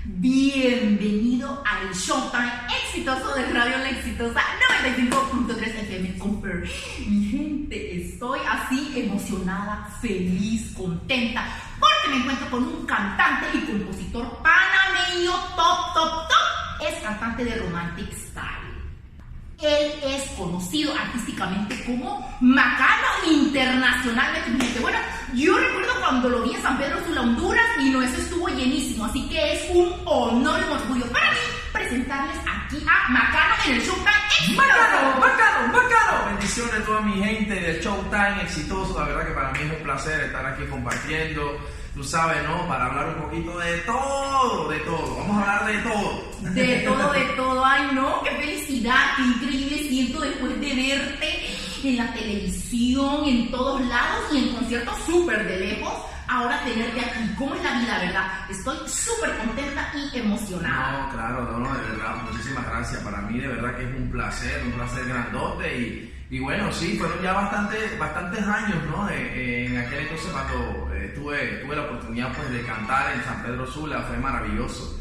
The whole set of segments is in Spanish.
Bienvenido al Showtime exitoso de Radio La Exitosa 95.3 FM Super. Mi gente, estoy así emocionada, feliz, contenta, porque me encuentro con un cantante y compositor panameño top. Es cantante de Romantic Style. Él es conocido artísticamente como Macano internacionalmente. Bueno, yo recuerdo cuando lo vi en San Pedro Sula, Honduras, y no, eso estuvo llenísimo. Así que es un honor y un orgullo para mí presentarles aquí a Macano en el Showtime. ¡Macano! Bendiciones a toda mi gente del Showtime exitoso. La verdad que para mí es un placer estar aquí compartiendo. Tú sabes, ¿no? Para hablar un poquito de todo. Vamos a hablar de todo. De todo. Ay, no, qué felicidad, qué increíble siento después de verte en la televisión, en todos lados y en conciertos súper de lejos. Ahora tenerte aquí. ¿Cómo es la vida, verdad? Estoy súper contenta y emocionada. No, claro, de verdad. Muchísimas gracias. Para mí, de verdad que es un placer grandote. Y bueno, sí, fueron ya bastantes años, ¿no? En aquel entonces cuando tuve la oportunidad pues de cantar en San Pedro Sula, fue maravilloso.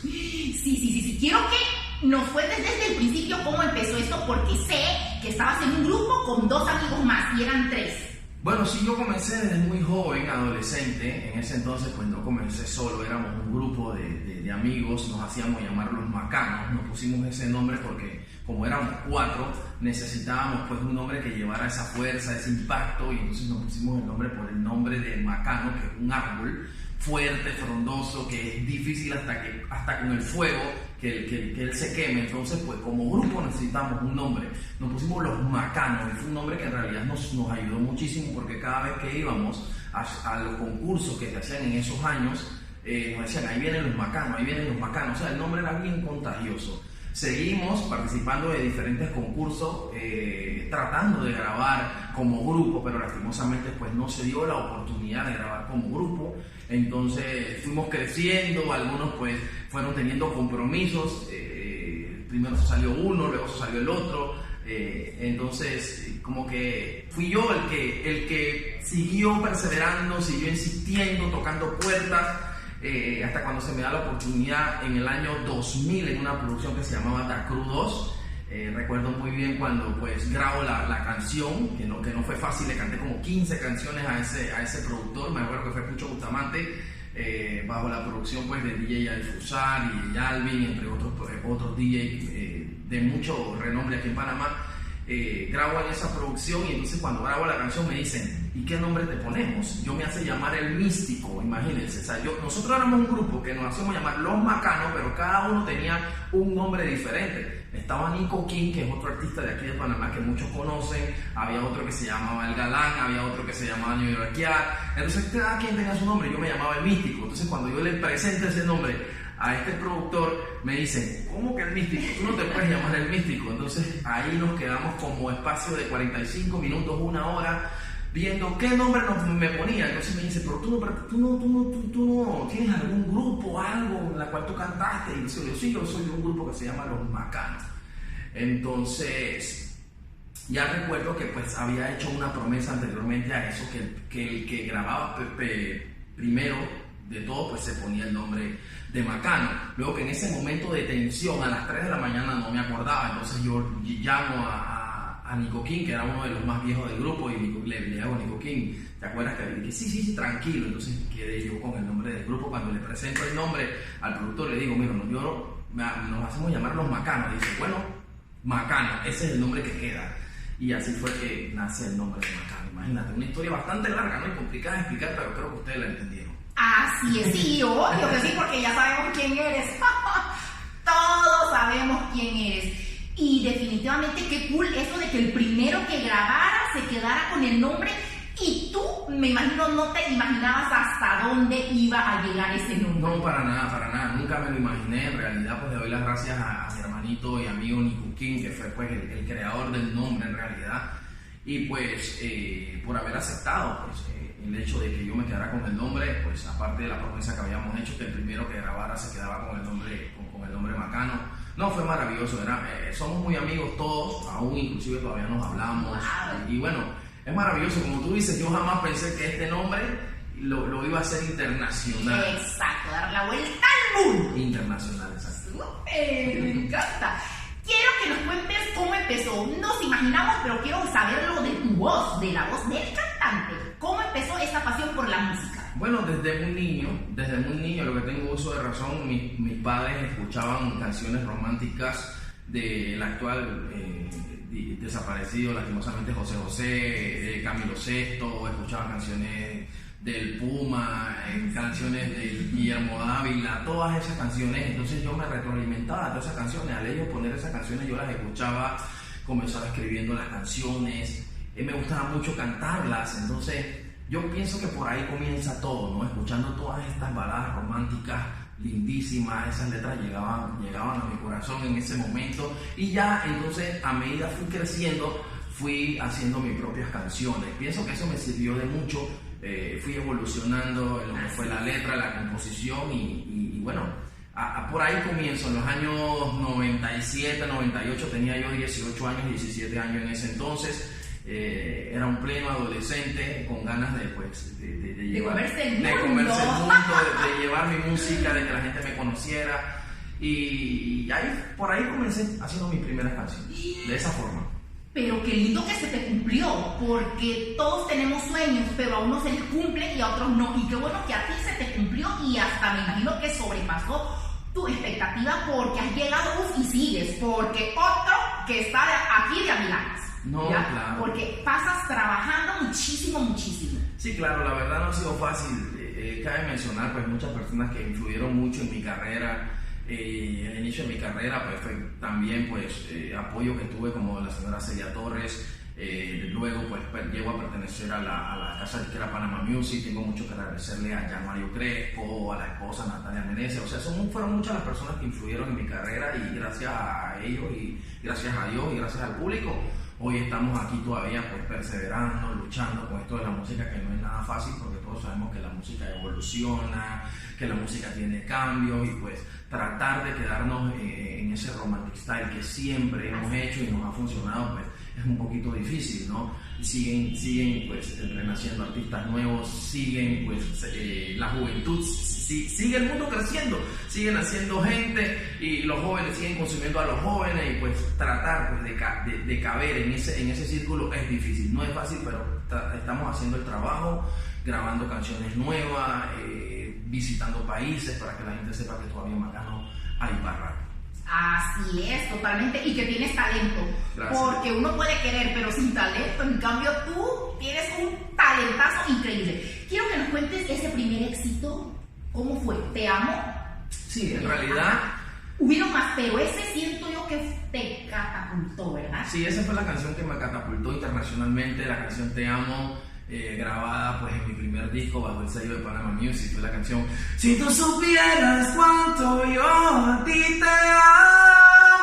Sí. Quiero que nos cuentes desde el principio cómo empezó esto, porque sé que estabas en un grupo con 2 amigos más y eran 3. Bueno, sí, yo comencé desde muy joven, adolescente. En ese entonces pues no comencé solo, éramos un grupo de amigos, nos hacíamos llamar los Macanos. Nos pusimos ese nombre porque como éramos 4, necesitábamos pues un nombre que llevara esa fuerza, ese impacto, y entonces nos pusimos el nombre por el nombre de Macano, que es un árbol fuerte, frondoso, que es difícil hasta con el fuego que él se queme. Entonces pues como grupo necesitamos un nombre, nos pusimos los Macanos, y fue un nombre que en realidad nos ayudó muchísimo, porque cada vez que íbamos a los concursos que se hacían en esos años, nos decían, ahí vienen los Macanos, o sea, el nombre era bien contagioso. Seguimos participando de diferentes concursos, tratando de grabar como grupo, pero lastimosamente pues no se dio la oportunidad de grabar como grupo. Entonces fuimos creciendo, algunos pues fueron teniendo compromisos, primero se salió uno, luego se salió el otro, entonces como que fui yo el que siguió perseverando, siguió insistiendo, tocando puertas, hasta cuando se me da la oportunidad en el año 2000 en una producción que se llamaba Da Cruz 2. Recuerdo muy bien cuando pues grabo la canción, que no fue fácil, le canté como 15 canciones a ese productor. Me acuerdo que fue Pucho Bustamante, bajo la producción pues de DJ Alfusar y Alvin, entre otros DJ de mucho renombre aquí en Panamá. Grabo en esa producción, y entonces cuando grabo la canción me dicen, ¿y qué nombre te ponemos? Yo me hace llamar El Místico, imagínense. O sea, nosotros éramos un grupo que nos hacíamos llamar Los Macanos, pero cada uno tenía un nombre diferente. Estaba Nico King, que es otro artista de aquí de Panamá que muchos conocen, había otro que se llamaba El Galán, había otro que se llamaba New Yorkiar. Entonces cada quien tenía su nombre, yo me llamaba El Místico. Entonces cuando yo le presento ese nombre a este productor, me dicen, ¿cómo que El Místico? Tú no te puedes llamar El Místico. Entonces ahí nos quedamos como espacio de 45 minutos, 1 hora, viendo qué nombre me ponía. Entonces me dice, pero tú no tienes algún grupo, algo en la cual tú cantaste. Y yo, sí, yo soy de un grupo que se llama Los Macanos. Entonces ya recuerdo que pues había hecho una promesa anteriormente a eso, que el que grababa primero de todo pues se ponía el nombre de Macano. Luego que en ese momento de tensión a las 3 de la mañana no me acordaba, entonces yo llamo a Nico King, que era uno de los más viejos del grupo, y le digo a Nico King, ¿te acuerdas que dije, sí, tranquilo? Entonces quedé yo con el nombre del grupo. Cuando le presento el nombre al productor le digo, mira, nos hacemos llamar Los Macanos. Dice, bueno, Macano, ese es el nombre que queda. Y así fue que nace el nombre de Macano. Imagínate, una historia bastante larga, ¿no? Y complicada de explicar, pero creo que ustedes la entendieron. Así es, sí, obvio que sí, porque ya sabemos quién eres. Todos sabemos quién eres. Y definitivamente qué cool eso de que el primero que grabara se quedara con el nombre, y tú, me imagino, no te imaginabas hasta dónde iba a llegar ese nombre. No, para nada, nunca me lo imaginé. En realidad pues le doy las gracias a mi hermanito y amigo Nico King, que fue pues el creador del nombre en realidad, y pues por haber aceptado pues el hecho de que yo me quedara con el nombre, pues aparte de la promesa que habíamos hecho, que el primero que grabara se quedaba con el nombre Macano. No, fue maravilso, somos muy amigos todos, aún inclusive todavía nos hablamos. Wow. Y bueno, es maravilloso, como tú dices, yo jamás pensé que este nombre lo iba a hacer internacional. Exacto. dar la vuelta al mundo. Internacional, exacto. ¡Súper! Me encanta. Quiero que nos cuentes cómo empezó. Nos imaginamos, pero quiero saberlo de tu voz, de la voz del cantante. ¿Cómo empezó esta pasión por la música? Bueno, desde muy niño, lo que tengo uso de razón, mis padres escuchaban canciones románticas del actual desaparecido, lastimosamente, José José, Camilo Sesto, escuchaban canciones del Puma, canciones de Guillermo Dávila, todas esas canciones. Entonces yo me retroalimentaba de todas esas canciones. Al ellos poner esas canciones yo las escuchaba, comenzaba escribiendo las canciones, me gustaba mucho cantarlas. Entonces yo pienso que por ahí comienza todo, ¿no? Escuchando todas estas baladas románticas lindísimas, esas letras llegaban a mi corazón en ese momento, y ya entonces a medida fui creciendo, fui haciendo mis propias canciones. Pienso que eso me sirvió de mucho. Fui evolucionando en lo que fue la letra, la composición y bueno, por ahí comienzo. En los años 97, 98 tenía yo 18 años, 17 años en ese entonces. Era un pleno adolescente con ganas de comerse el mundo, de llevar mi música, de que la gente me conociera, y por ahí comencé haciendo mis primeras canciones, de esa forma. Pero qué lindo que se te cumplió, porque todos tenemos sueños, pero a unos se les cumple y a otros no. Y qué bueno que a ti se te cumplió, y hasta me imagino que sobrepasó tu expectativa, porque has llegado y sigues, porque otro que está aquí de a milagros. No, ¿ya? claro. Porque pasas trabajando muchísimo. Sí, claro, la verdad no ha sido fácil. Cabe mencionar pues muchas personas que influyeron mucho en mi carrera. El inicio de mi carrera pues fue también pues apoyo que tuve, como la señora Celia Torres. Luego pues llego a pertenecer a la casa disquera Panama Music. Tengo mucho que agradecerle a Jan Mario Crespo, a la esposa Natalia Meneses. O sea, fueron muchas las personas que influyeron en mi carrera, y gracias a ellos y gracias a Dios y gracias al público, hoy estamos aquí todavía pues perseverando, luchando con esto de la música, que no es nada fácil, porque todos sabemos que la música evoluciona, que la música tiene cambios, y pues tratar de quedarnos en ese romantic style que siempre hemos hecho y nos ha funcionado, pues es un poquito difícil, ¿no? Siguen pues renaciendo artistas nuevos, siguen pues la juventud, sigue el mundo creciendo, siguen haciendo gente, y los jóvenes siguen consumiendo a los jóvenes, y pues tratar pues de caber en ese círculo es difícil. No es fácil, pero estamos haciendo el trabajo, grabando canciones nuevas, visitando países para que la gente sepa que todavía en Macano hay barra. Así es, totalmente, y que tienes talento. Gracias. Porque uno puede querer, pero sin talento. En cambio, tú tienes un talentazo increíble. Quiero que nos cuentes ese primer éxito. ¿Cómo fue? ¿Te amo? Sí, en realidad... Hubieron más, pero ese siento yo que te catapultó, ¿verdad? Sí, esa fue la canción que me catapultó internacionalmente, la canción Te Amo, grabada pues en mi primer disco bajo el sello de Panama Music. Fue la canción Si tú supieras cuánto yo a ti te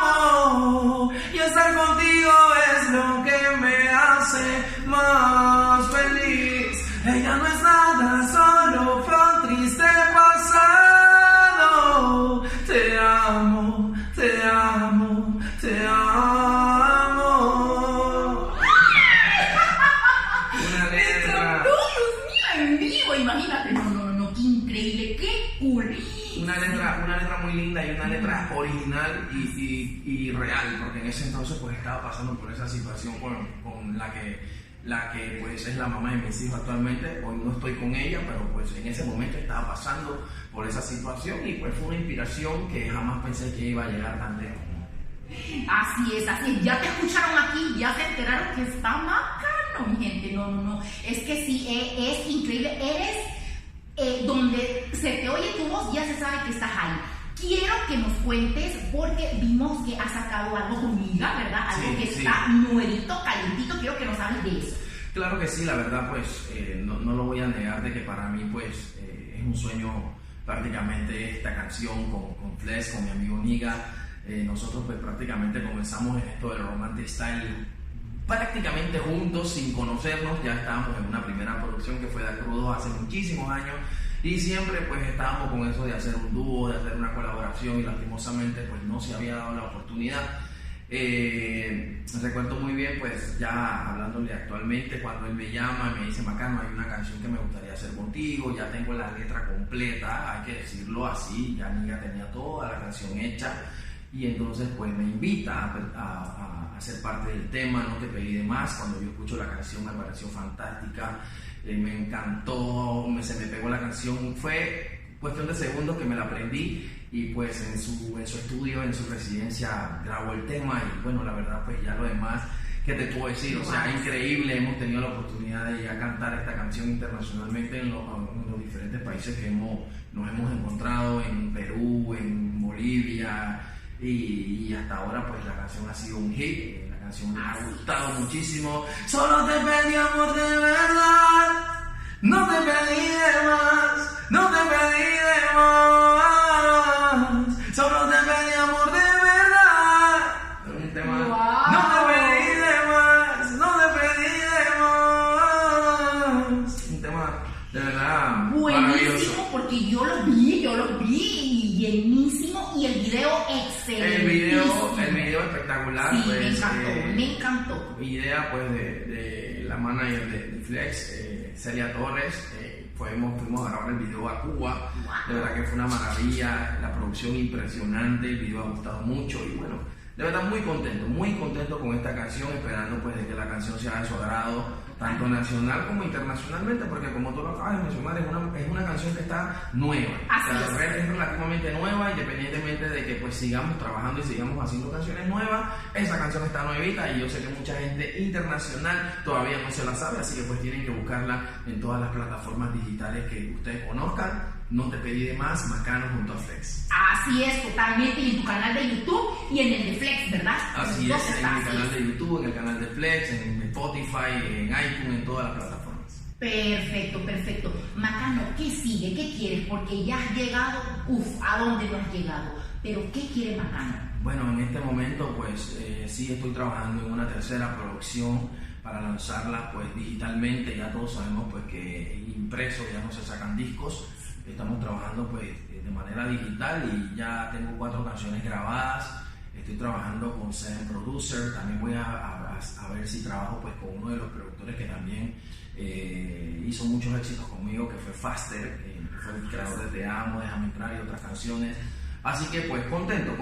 amo, y estar contigo es lo que me hace más feliz. Ella no es nada, solo fue un triste pasado. Te amo, te amo, te amo. Una letra. ¡No, Dios mío! En vivo, imagínate. No, qué increíble, qué cool. Una letra muy linda, y una letra original y real, porque en ese entonces pues estaba pasando por esa situación con la que pues es la mamá de mis hijos actualmente. Hoy no estoy con ella, pero pues en ese momento estaba pasando por esa situación, y pues fue una inspiración que jamás pensé que iba a llegar tan lejos. Así es. Ya te escucharon aquí, ya se enteraron que está Macano, mi gente. No. Es que sí, es increíble. Eres donde se te oye tu voz, ya se sabe que estás ahí. Quiero que nos cuentes, porque vimos que has sacado algo con Miga, ¿verdad? Algo que está nuevito, calientito. Quiero que nos hables de eso. Claro que sí, la verdad pues no lo voy a negar, de que para mí pues es un sueño prácticamente esta canción con Flex, con mi amigo Niga. Nosotros pues prácticamente comenzamos en esto del romantic style prácticamente juntos, sin conocernos. Ya estábamos en una primera producción que fue de Crudos hace muchísimos años, y siempre pues estábamos con eso de hacer un dúo, de hacer una colaboración, y lastimosamente pues no se había dado la oportunidad. Recuerdo muy bien, pues ya hablándole actualmente, cuando él me llama y me dice, Macano, hay una canción que me gustaría hacer contigo, ya tengo la letra completa, hay que decirlo así, ya tenía toda la canción hecha, y entonces pues me invita a ser parte del tema, No te pedí de más. Cuando yo escucho la canción me pareció fantástica, me encantó, se me pegó la canción, fue cuestión de segundos que me la aprendí, y pues en su estudio, en su residencia grabó el tema, y bueno, la verdad pues ya lo demás, ¿qué te puedo decir? O sea, increíble, hemos tenido la oportunidad de ya cantar esta canción internacionalmente en los diferentes países que nos hemos encontrado, en Perú, en Bolivia, y hasta ahora pues la canción ha sido un hit, la canción me ha gustado muchísimo. Solo te pedí amor de verdad, no te pedí de más, no te pedí de más, solo te pedí amor de verdad. Un tema. Wow. No te pedí de más, no te pedí de más. Un tema de verdad buenísimo, porque yo lo vi, llenísimo, y el video excelente. El video espectacular. Sí, pues, me encantó. Idea pues de la manager de Flex, Celia Torres. Fuimos a grabar el video a Cuba. De verdad que fue una maravilla, la producción impresionante, el video ha gustado mucho, y bueno, de verdad muy contento con esta canción, esperando pues de que la canción sea de su agrado, tanto nacional como internacionalmente, porque como tú lo acabas de mencionar, es una canción que está nueva. Es relativamente nueva, independientemente de que pues sigamos trabajando y sigamos haciendo canciones nuevas, esa canción está nuevita, y yo sé que mucha gente internacional todavía no se la sabe, así que pues tienen que buscarla en todas las plataformas digitales que ustedes conozcan. No te pedí de más, Macano junto a Flex. Así es, totalmente, y en tu canal de YouTube y en el de Flex, ¿verdad? Así es, en mi canal de YouTube, en el canal de Flex, en Spotify, en iTunes, en todas las plataformas. Perfecto. Macano, ¿qué sigue? ¿Qué quieres? Porque ya has llegado, ¿a dónde no has llegado? Pero ¿qué quiere Macano? Bueno, en este momento pues sí estoy trabajando en una tercera producción para lanzarla pues digitalmente. Ya todos sabemos pues que impreso ya no se sacan discos. Estamos trabajando pues de manera digital, y ya tengo 4 canciones grabadas. Estoy trabajando con Seven Producer. También voy a ver si trabajo pues con uno de los productores que también hizo muchos éxitos conmigo, que fue Faster, que fue el creador de Te Amo, Déjame Entrar y otras canciones. Así que pues contento,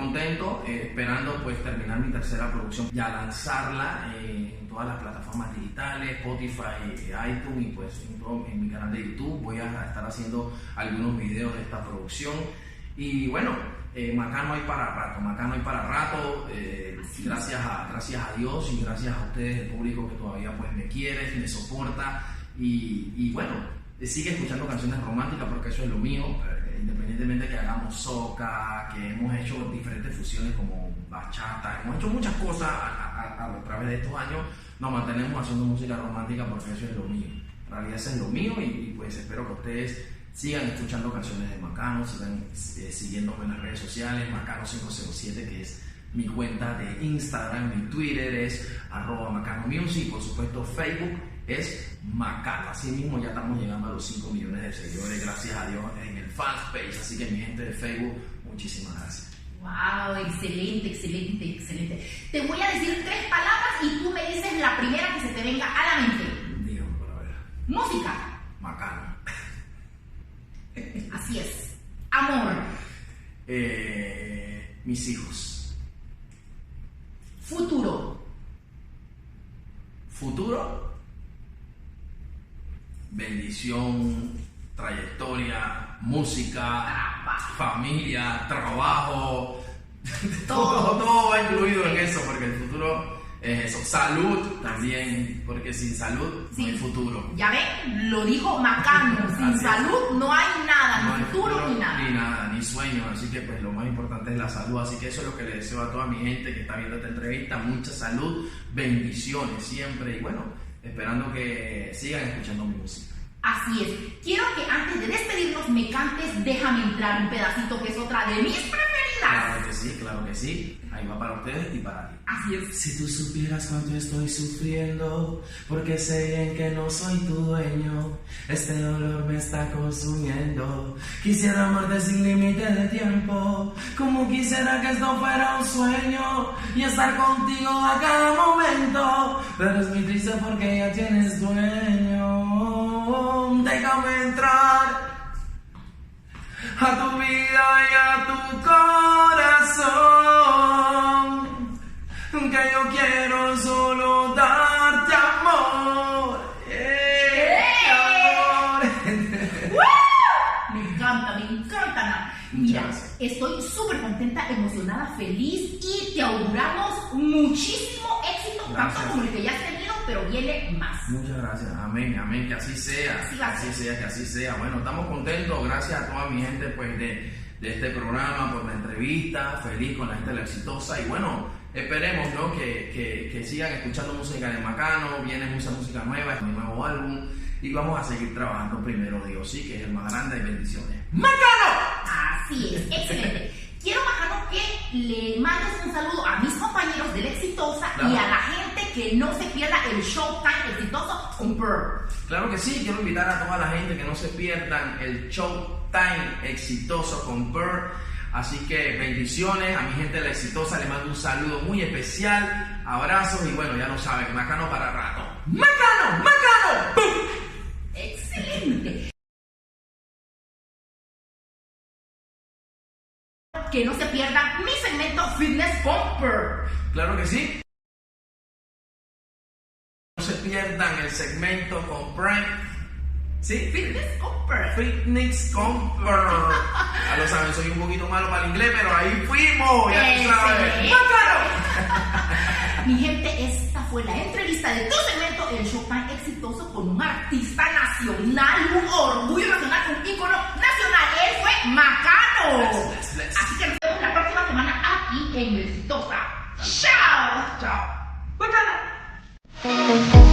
esperando pues terminar mi tercera producción, ya lanzarla en todas las plataformas digitales, Spotify, iTunes, y pues en mi canal de YouTube voy a estar haciendo algunos videos de esta producción. Y bueno, Macano hay para rato, gracias a Dios y gracias a ustedes, el público que todavía pues me quiere, me soporta, y bueno, sigue escuchando canciones románticas, porque eso es lo mío. Independientemente que hagamos soca, que hemos hecho diferentes fusiones como bachata, hemos hecho muchas cosas a través de estos años, nos mantenemos haciendo música romántica, porque eso es lo mío. En realidad eso es lo mío, y pues espero que ustedes sigan escuchando canciones de Macano, sigan siguiéndome en las redes sociales, Macano507, que es mi cuenta de Instagram, mi Twitter es @MacanoMusic, por supuesto Facebook es Macano. Así mismo ya estamos llegando a los 5 millones de seguidores, gracias a Dios, en el fanpage. Así que mi gente de Facebook, muchísimas gracias. Wow, excelente. Te voy a decir 3 palabras y tú me dices la primera que se te venga a la mente. Dígame para ver. Música. Macano. Así es. Amor. Mis hijos. Futuro. Bendición, trayectoria, música, familia, trabajo, todo va incluido en eso, porque el futuro es eso. Salud también, porque sin salud no hay futuro. Ya ven, lo dijo Macano, sin salud no hay nada, no ni futuro ni nada. Ni sueño, así que pues lo más importante es la salud, así que eso es lo que le deseo a toda mi gente que está viendo esta entrevista, mucha salud, bendiciones siempre, y bueno, esperando que sigan escuchando mi música. Así es. Quiero que antes de despedirnos me cantes Déjame Entrar, un pedacito que es otra de mis preferidas. Claro que sí. Ahí va para ustedes y para ti. Así es. Si tú supieras cuánto estoy sufriendo, porque sé bien que no soy tu dueño, este dolor me está consumiendo. Quisiera amarte sin límite de tiempo, como quisiera que esto fuera un sueño y estar contigo a cada momento. Pero es muy triste porque ya tienes dueño. Déjame entrar a tu vida y a tu corazón, que yo quiero solo darte amor. Amor. Me encanta, Ana. Mira, estoy súper contenta, emocionada, feliz y te auguramos muchísimo éxito, tanto como el que ya has tenido, pero viene más. Muchas gracias, amén, que así sea, que así sea. Bueno, estamos contentos, gracias a toda mi gente pues de este programa, por la entrevista, feliz con la gente de La Exitosa y bueno, esperemos, ¿no? que sigan escuchando música de Macano, viene mucha música nueva, es mi nuevo álbum y vamos a seguir trabajando primero Dios, sí, que es el más grande de bendiciones. ¡Macano! Así es, excelente. Quiero, Macano, que le mandes un saludo a mis compañeros de La Exitosa y a la gente que no se pierda el Showtime Exitoso con Pearl. Claro que sí, quiero invitar a toda la gente que no se pierdan el Showtime Exitoso con Pearl. Así que bendiciones a mi gente de La Exitosa, les mando un saludo muy especial, abrazos y bueno, ya lo saben, Macano para rato. ¡Macano! ¡Macano! ¡Pum! ¡Excelente! Que no se pierdan mi segmento Fitness con Pearl. Claro que sí. No se pierdan el segmento con Pearl. ¿Sí? Fitness con Pearl. Fitness con Pearl. Ya lo saben, soy un poquito malo para el inglés, pero ahí fuimos. Ya tú sabes. ¡Macano! Mi gente, esta fue la entrevista de tu segmento, el Showtime Exitoso, con un artista nacional, un orgullo nacional, un ícono nacional. Él fue Macano. Así que nos vemos la próxima semana aquí en Exitosa. ¡Chao! Chao. ¡Macano!